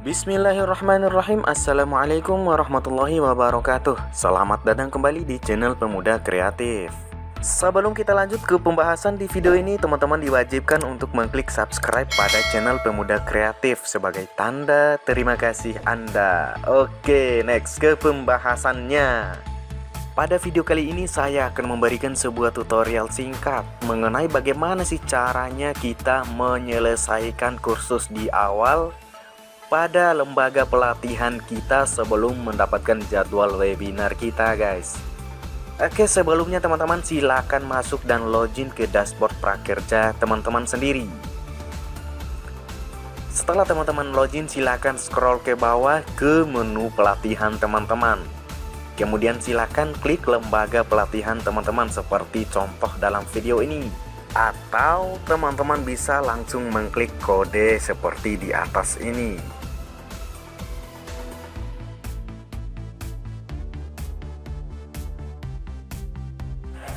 Bismillahirrahmanirrahim. Assalamualaikum warahmatullahi wabarakatuh. Selamat datang kembali di channel Pemuda Kreatif. Sebelum kita lanjut ke pembahasan di video ini, teman-teman diwajibkan untuk mengklik subscribe pada channel Pemuda Kreatif sebagai tanda terima kasih Anda. Oke, next ke pembahasannya. Pada video kali ini saya akan memberikan sebuah tutorial singkat mengenai bagaimana sih caranya kita menyelesaikan kursus di awal pada lembaga pelatihan kita sebelum mendapatkan jadwal webinar kita, guys. Oke, sebelumnya teman-teman silakan masuk dan login ke dashboard prakerja teman-teman sendiri. Setelah teman-teman login, silakan scroll ke bawah ke menu pelatihan teman-teman. Kemudian silakan klik lembaga pelatihan teman-teman seperti contoh dalam video ini. Atau teman-teman bisa langsung mengklik kode seperti di atas ini.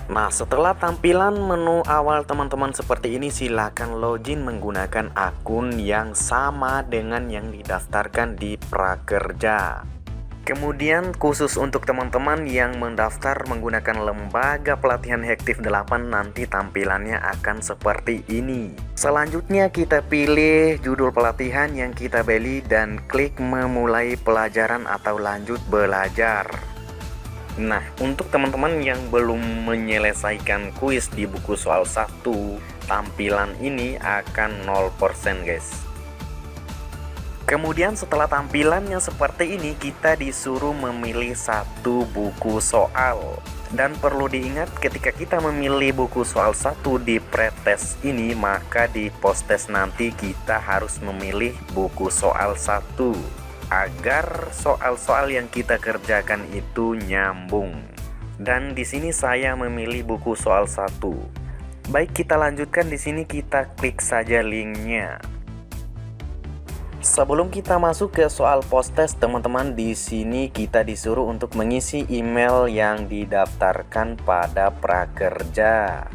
Nah, setelah tampilan menu awal teman-teman seperti ini, silakan login menggunakan akun yang sama dengan yang didaftarkan di prakerja. Kemudian khusus untuk teman-teman yang mendaftar menggunakan lembaga pelatihan Hektif 8, nanti tampilannya akan seperti ini. Selanjutnya kita pilih judul pelatihan yang kita beli dan klik memulai pelajaran atau lanjut belajar. Nah, untuk teman-teman yang belum menyelesaikan kuis di buku soal 1, tampilan ini akan 0%, guys. Kemudian setelah tampilannya seperti ini, kita disuruh memilih satu buku soal. Dan perlu diingat, ketika kita memilih buku soal 1 di pretest ini, maka di posttest nanti kita harus memilih buku soal 1 agar soal-soal yang kita kerjakan itu nyambung. Dan di sini saya memilih buku soal 1. Baik, kita lanjutkan. Di sini kita klik saja linknya. Sebelum kita masuk ke soal posttest, teman-teman, di sini kita disuruh untuk mengisi email yang didaftarkan pada prakerja.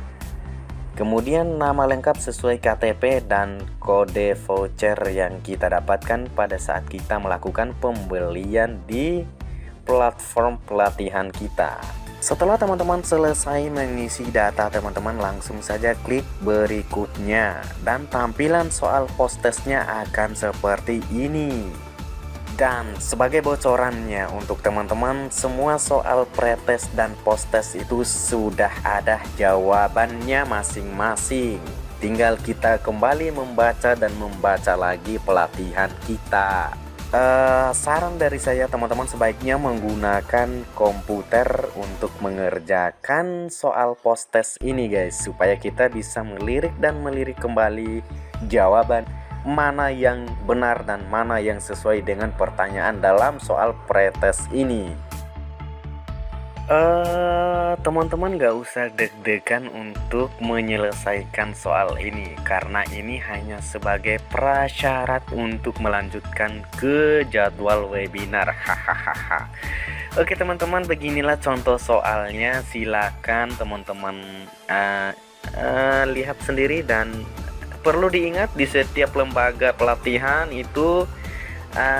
Kemudian nama lengkap sesuai KTP dan kode voucher yang kita dapatkan pada saat kita melakukan pembelian di platform pelatihan kita. Setelah teman-teman selesai mengisi data, teman-teman langsung saja klik berikutnya. Dan tampilan soal posttestnya akan seperti ini. Dan sebagai bocorannya untuk teman-teman, semua soal pretest dan posttest itu sudah ada jawabannya masing-masing. Tinggal kita kembali membaca dan membaca lagi pelatihan kita. Saran dari saya, teman-teman sebaiknya menggunakan komputer untuk mengerjakan soal posttest ini, guys, supaya kita bisa melirik dan melirik kembali jawaban mana yang benar dan mana yang sesuai dengan pertanyaan dalam soal pretest ini. Teman-teman gak usah deg-degan untuk menyelesaikan soal ini, karena ini hanya sebagai prasyarat untuk melanjutkan ke jadwal webinar. Hahaha. Oke teman-teman, beginilah contoh soalnya. Silakan teman-teman lihat sendiri. Dan perlu diingat, di setiap lembaga pelatihan itu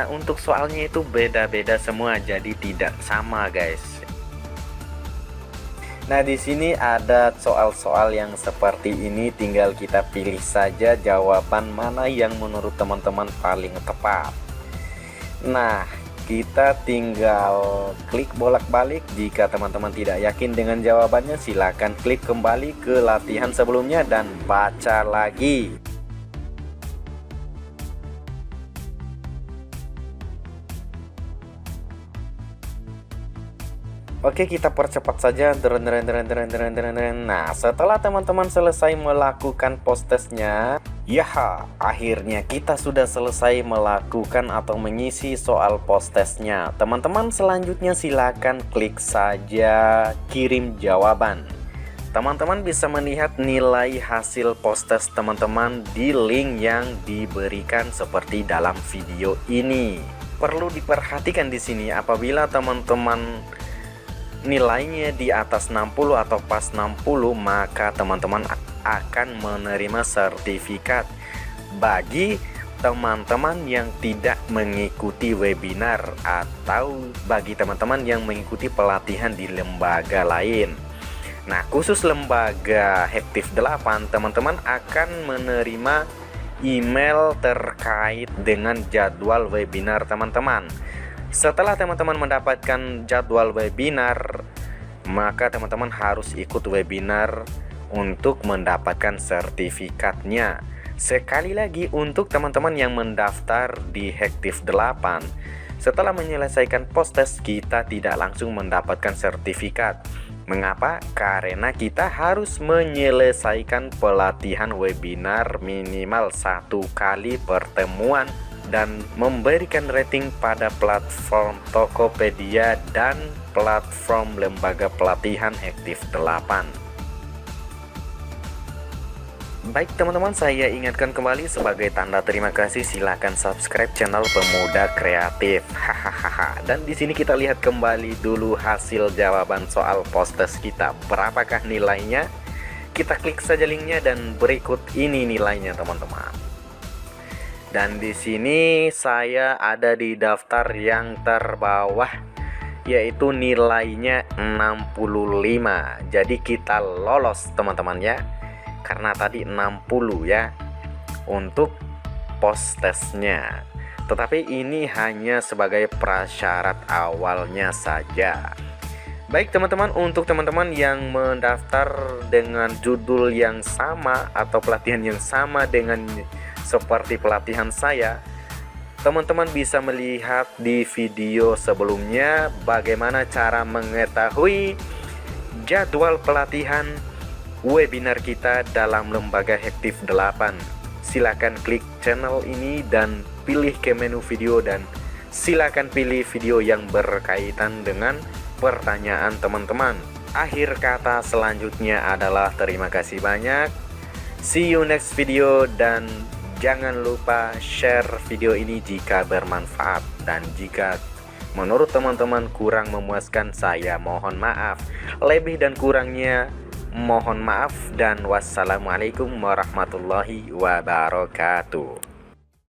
untuk soalnya itu beda-beda semua, jadi tidak sama, guys. Nah, di sini ada soal-soal yang seperti ini, tinggal kita pilih saja jawaban mana yang menurut teman-teman paling tepat. Nah, kita tinggal klik bolak-balik. Jika teman-teman tidak yakin dengan jawabannya, silakan klik kembali ke latihan sebelumnya dan baca lagi. Oke, kita percepat saja. Nah, setelah teman-teman selesai melakukan posttestnya, ya, akhirnya kita sudah selesai melakukan atau mengisi soal posttestnya. Teman-teman selanjutnya silakan klik saja kirim jawaban. Teman-teman bisa melihat nilai hasil posttest teman-teman di link yang diberikan seperti dalam video ini. Perlu diperhatikan di sini, apabila teman-teman nilainya di atas 60 atau pas 60, maka teman-teman akan menerima sertifikat. Bagi teman-teman yang tidak mengikuti webinar atau bagi teman-teman yang mengikuti pelatihan di lembaga lain. Nah, khusus lembaga Hektif 8, teman-teman akan menerima email terkait dengan jadwal webinar teman-teman. Setelah teman-teman mendapatkan jadwal webinar, maka teman-teman harus ikut webinar untuk mendapatkan sertifikatnya. Sekali lagi, untuk teman-teman yang mendaftar di Hektif 8, setelah menyelesaikan post-test kita tidak langsung mendapatkan sertifikat. Mengapa? Karena kita harus menyelesaikan pelatihan webinar minimal 1 kali pertemuan dan memberikan rating pada platform Tokopedia dan platform lembaga pelatihan Hektif 8. Baik teman-teman, saya ingatkan kembali sebagai tanda terima kasih, silakan subscribe channel Pemuda Kreatif. Hahaha. Dan di sini kita lihat kembali dulu hasil jawaban soal post-test kita. Berapakah nilainya? Kita klik saja linknya dan berikut ini nilainya teman-teman. Dan di sini saya ada di daftar yang terbawah, yaitu nilainya 65. Jadi kita lolos teman-teman ya. Karena tadi 60 ya untuk post testnya. Tetapi ini hanya sebagai prasyarat awalnya saja. Baik teman-teman, untuk teman-teman yang mendaftar dengan judul yang sama atau pelatihan yang sama dengan seperti pelatihan saya, teman-teman bisa melihat di video sebelumnya bagaimana cara mengetahui jadwal pelatihan webinar kita dalam lembaga Hektif 8. Silakan klik channel ini dan pilih ke menu video dan silakan pilih video yang berkaitan dengan pertanyaan teman-teman. Akhir kata selanjutnya adalah terima kasih banyak. See you next video dan jangan lupa share video ini jika bermanfaat, dan jika menurut teman-teman kurang memuaskan, saya mohon maaf. Lebih dan kurangnya mohon maaf, dan wassalamualaikum warahmatullahi wabarakatuh.